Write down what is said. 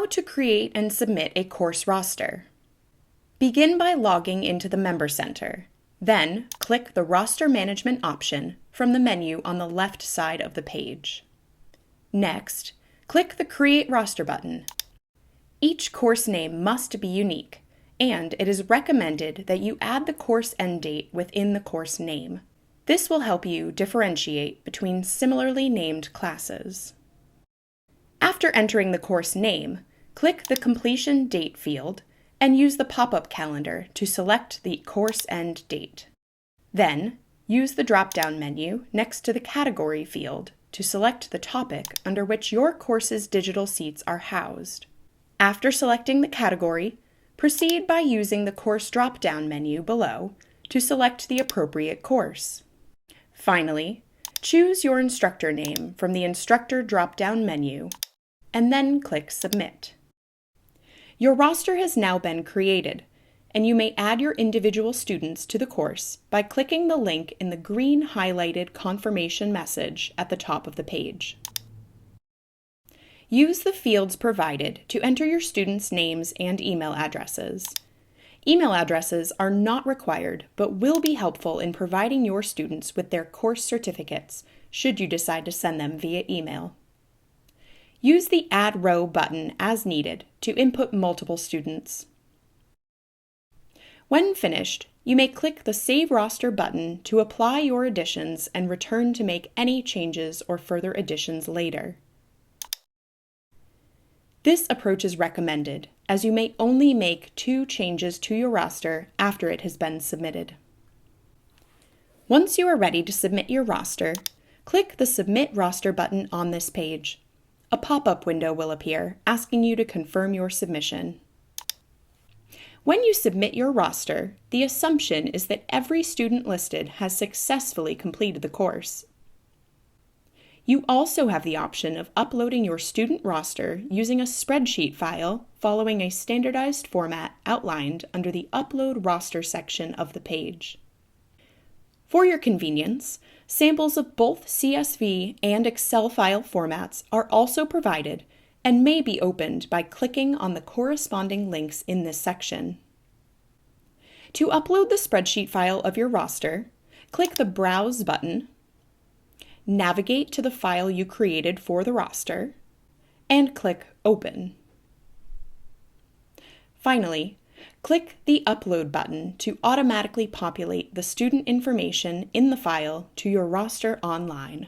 How to create and submit a course roster. Begin by logging into the Member Center. Then, click the Roster Management option from the menu on the left side of the page. Next, click the Create Roster button. Each course name must be unique, and it is recommended that you add the course end date within the course name. This will help you differentiate between similarly named classes. After entering the course name, click the Completion Date field and use the pop-up calendar to select the course end date. Then, use the drop-down menu next to the Category field to select the topic under which your course's digital seats are housed. After selecting the category, proceed by using the course drop-down menu below to select the appropriate course. Finally, choose your instructor name from the Instructor drop-down menu, and then click Submit. Your roster has now been created, and you may add your individual students to the course by clicking the link in the green highlighted confirmation message at the top of the page. Use the fields provided to enter your students' names and email addresses. Email addresses are not required, but will be helpful in providing your students with their course certificates, should you decide to send them via email. Use the Add Row button as needed to input multiple students. When finished, you may click the Save Roster button to apply your additions and return to make any changes or further additions later. This approach is recommended, as you may only make 2 changes to your roster after it has been submitted. Once you are ready to submit your roster, click the Submit Roster button on this page. A pop-up window will appear asking you to confirm your submission. When you submit your roster, the assumption is that every student listed has successfully completed the course. You also have the option of uploading your student roster using a spreadsheet file following a standardized format outlined under the Upload Roster section of the page. For your convenience, samples of both CSV and Excel file formats are also provided and may be opened by clicking on the corresponding links in this section. To upload the spreadsheet file of your roster, click the Browse button, navigate to the file you created for the roster, and click Open. Finally, click the Upload button to automatically populate the student information in the file to your roster online.